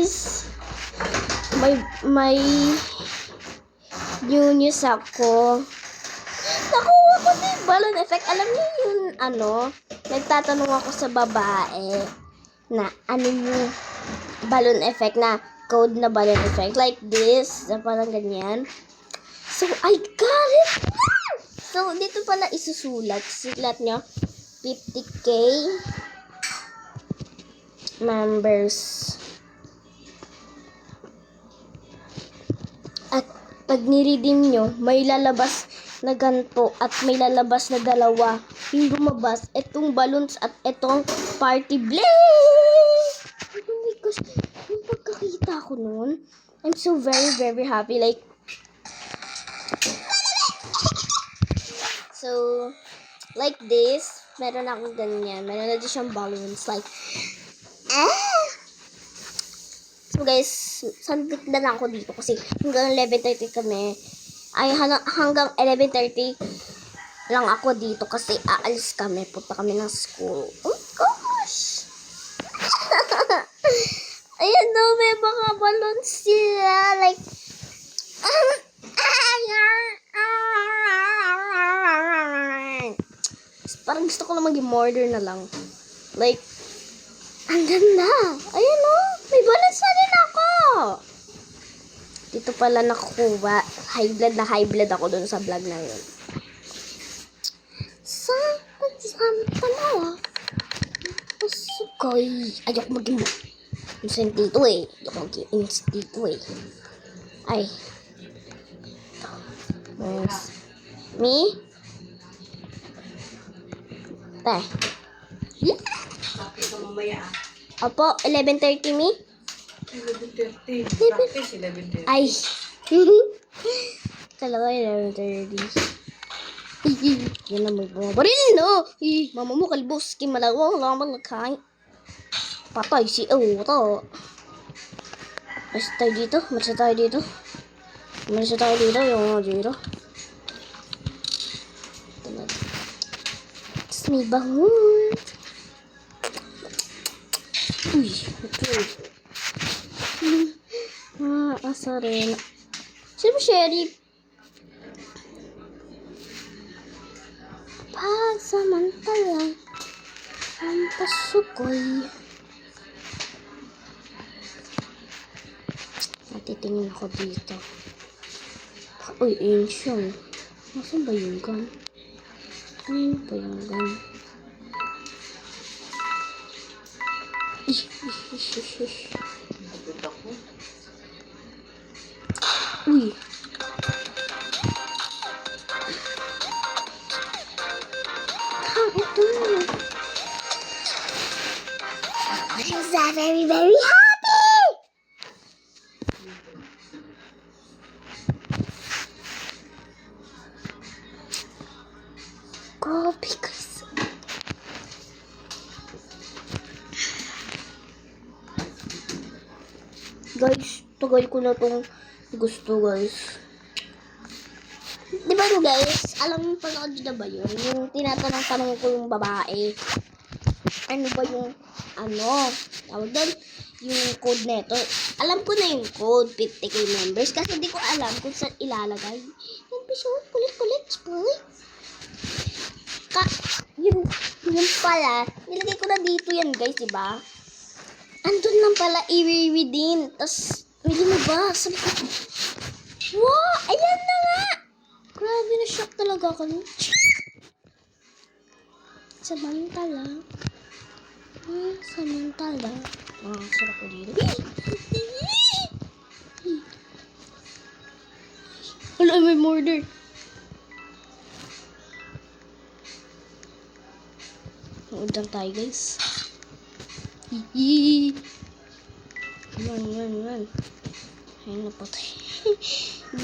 guys, may new news ako. Nakuha ko na yung balloon effect. Alam niyo yung nagtatanong ako sa babae na ano yung balloon effect na code na balloon effect. Like this, na parang ganyan. So, I got it! So, dito pala isusulat. Sulat nyo, 50k members. At pag niredeem nyo, may lalabas na ganito at may lalabas na dalawa. Yung lumabas, etong balloons at etong party bling! Oh my gosh, yung pagkakita ko nun, I'm so very, very happy. Like, so, like this, meron akong ganyan. Meron na din siyang balloons. Like, So guys, sandit na lang ako dito kasi hanggang 11:30 kami. Ay, hanggang 11:30 lang ako dito kasi aalis kami. Punta kami ng school. Oh gosh! Ayan daw, may mga balloons sila. Like, parang gusto ko lang mag-murder na lang. Like, ang ganda. Ayan o, may balloons na rin ako. Dito pala nakukuha. High blood ako dun sa vlog na yun. Samantala. Pasukoy. Ayok mag-instant dito eh. Ayok mag-instant dito eh. Ay. Yes. Me? Tay. Kapit ka mamaya. Opo, 11:30 me? 11:30. Kapit 11:30. Ay. Talaga 11:30. Yan na may bumabaril, no? Mama mo kalbos. Kimalawang lamang nagkain. Patay si Oto. Malis tayo dito. Malis tayo dito. Malis tayo dito. Yung dito. Tapos may bangun. Uy. Okay. Asa rin. Sino sheriff? Pagsamantala ang pasukoy. Natitingin ako dito. Uy, ancient. Nasaan ba yung gun? Ano ba yung gun? Kapit ako. Uy. I'm so very, very happy! Grabe guys. Guys, tagal ko na itong gusto guys. Diba guys, alam mo panood na ba yun? Yung tinatanong-tanong ko yung babae. Ano ba yung, tawag doon, yung code neto. Alam ko na yung code, 50k members. Kasi di ko alam kung saan ilalagay. Yung episode, kulit-kulit, spoy. Yun pala, nilagay ko na dito yan guys, diba? Andun lang pala, i-redeem. Tapos, may lumabas. Sabi ko, wow, ayan na nga! Grabe, na-shock talaga ako. Samantala. Sarap ko dito. Wala, may murder. Udang tayo, guys. Yan. Ayun, napatay.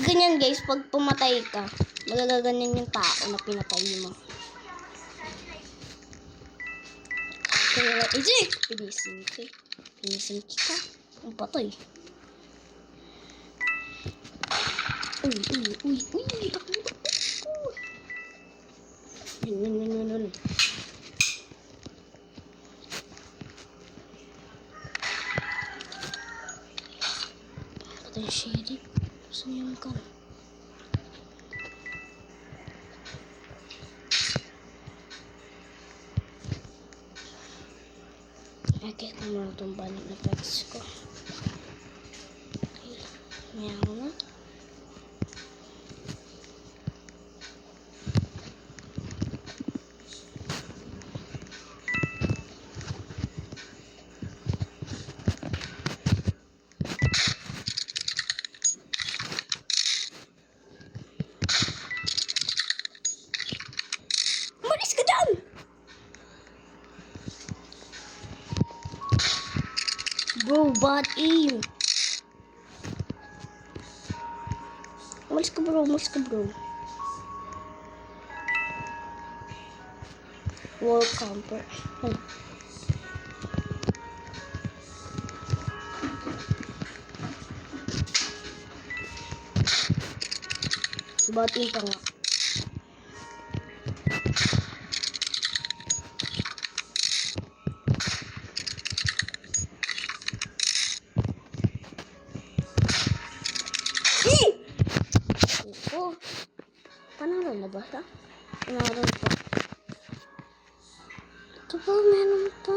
Ganyan, guys, pag pumatay ka, magagaganyan yung tao na pinatay mo. Kaya, pinisin kita. Ang patay. Uy, takbo. Yun. natin shading. Saan yung gun? Okay, kung ano itong banning effects ko. Okay, mayroon na. Umalis ka dyan! Bro, bad aim. Umalis ka bro, umalis ka bro. Wall camper. Ay. Bad aim pa nga. Oh, panalo na ba siya? Panalo pa. Ito ba, meron pa.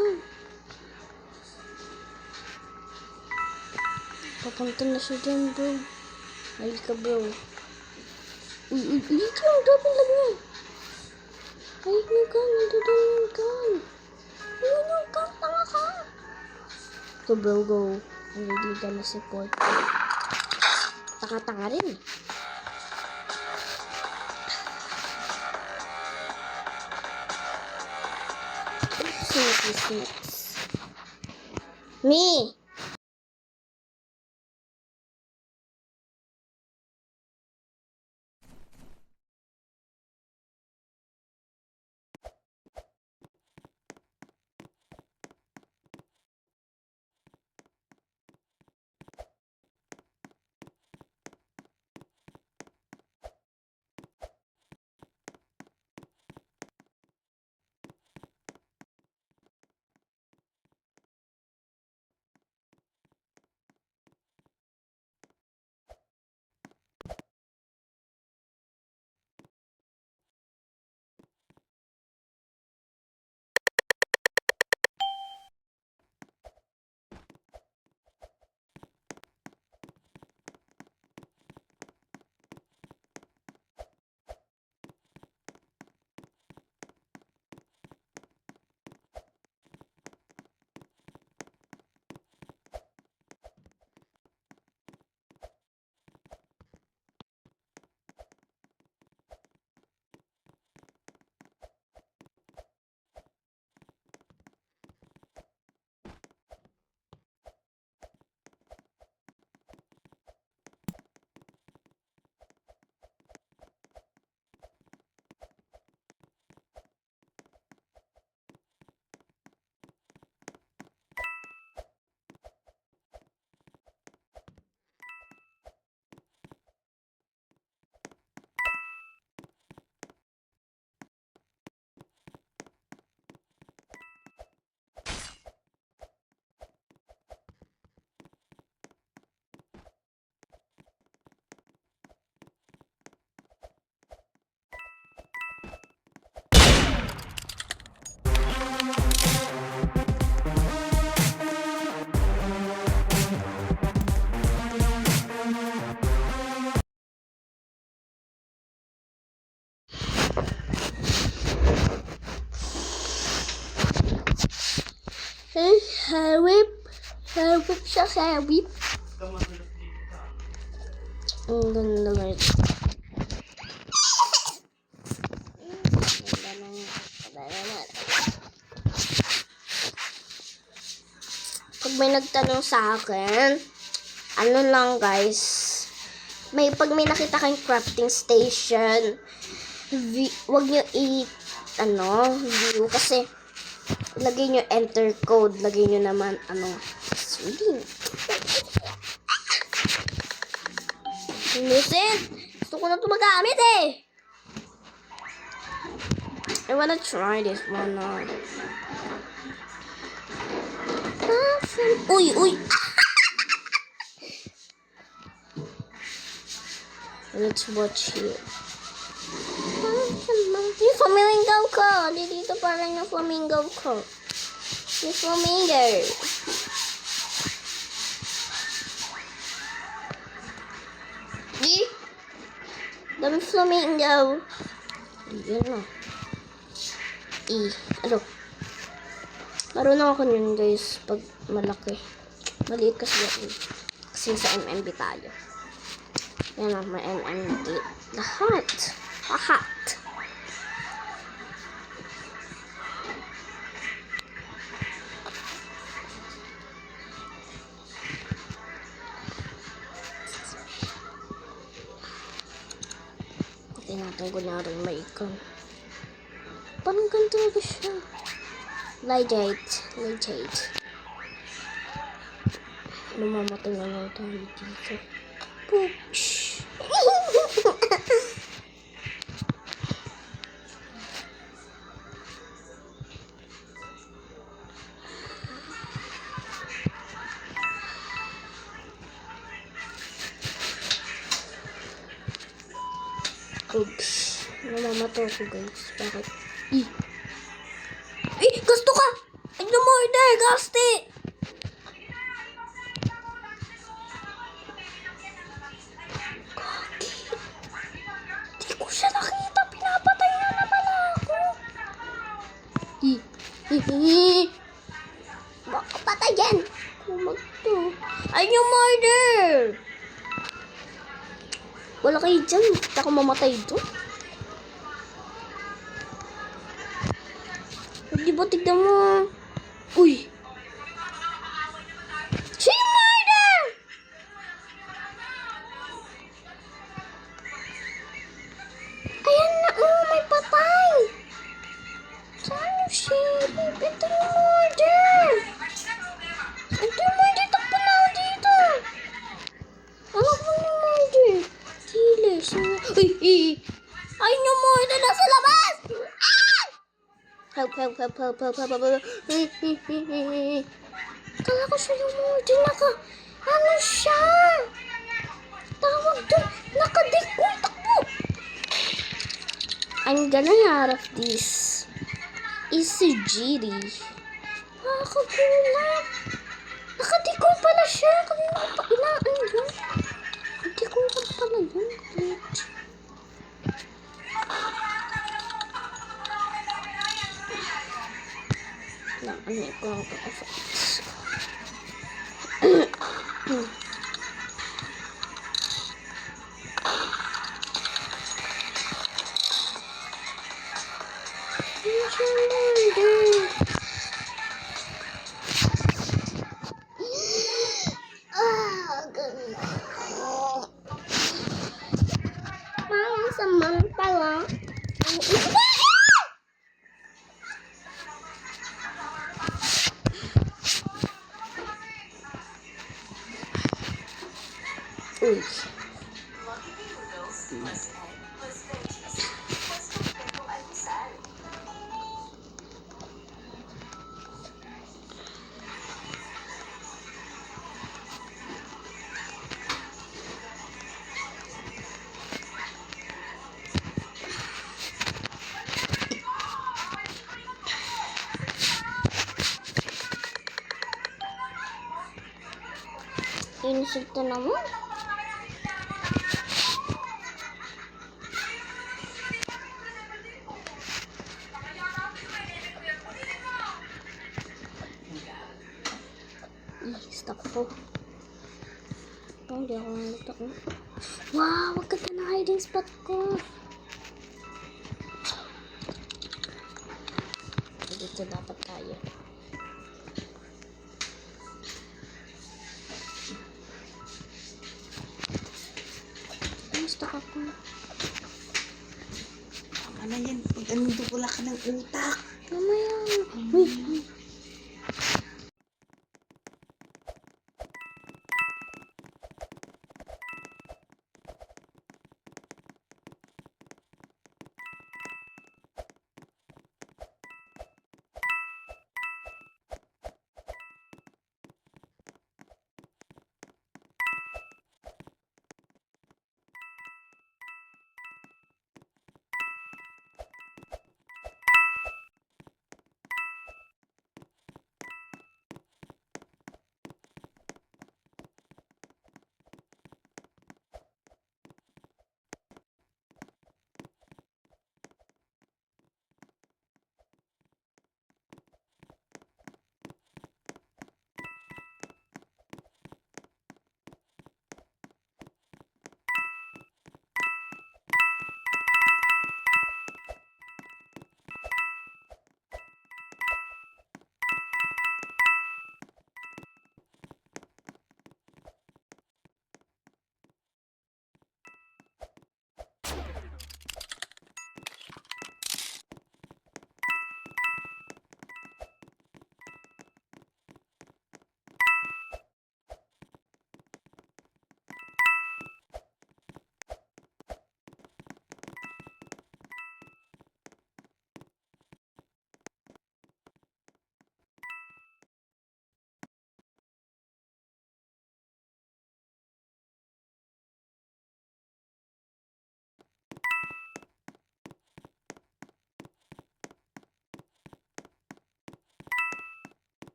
Papunta na siya dyan, bro. Ay ka, bro. Uy, dito lang, drop lang niya. Ay, yung gun, nandun yung gun. Ayun yung gun, tanga ka. Go, bro, go. Ang hindi ka na support. Tanga-tanga rin eh. Snakes. Me. Whip. Whip siya, whip. Ang ganda ba ito? Pag may nagtanong sa akin, ano lang guys, pag may nakita kayong crafting station, wag nyo view kasi lagay nyo enter code, lagay nyo naman swing. Listen, gusto ko na ito magamit eh. I wanna try this one now. Uy! Let's watch here. Yung flamingo ko. Dito pa rin yung flamingo ko. Yung flamingo. Di? Dami flamingo. Yan na. Ano? Marunong ako yun guys pag malaki. Maliit kasi yan. Kasi sa MMB tayo. Yan ang may MMB. Lahat. Lahat. Tingnan ko na rin may ikaw. Parang ganito na ba siya? Legit. Namamatay na lang tayo dito. Poosh! Oops. Namamatay ako guys. Bakit? Gusto ka! Ay, lumorder! Gasti! Di ko siya nakita. Pinapatay na naman ako. Baka patayin. Kumag to. Ay, lumorder! Wala kayo dyan. Hindi ako mamatay doon. Di ba tignan mo? Uy! Siya yung murder! Ayan na, may patay! Saan yung siya? Ito yung murder! Ito yung murder! Takpo na ako dito! Anak mo yung murder! Kilis! Uy! Ayun yung murder! Nasa labas! Help. Kala ko siya yung murder. Ano siya? Tawag doon. Nakadecoy. Takbo. I'm gonna out of this. Easy GD. Nakakagulat. Nakadecoy pala siya. Kanina ko pa inaan yun. Nakadecoy pa pala yun. Ano ko lang ito effects. Parang samantala. Uy. Insulto naman. Stop po. Hindi ako nalito. Wow, wag ganda na hiding spot ko. Dito dapat tayo. Stuck ako. Ano yan? Pag anong wala ka ng utak. Mamaya. Uy.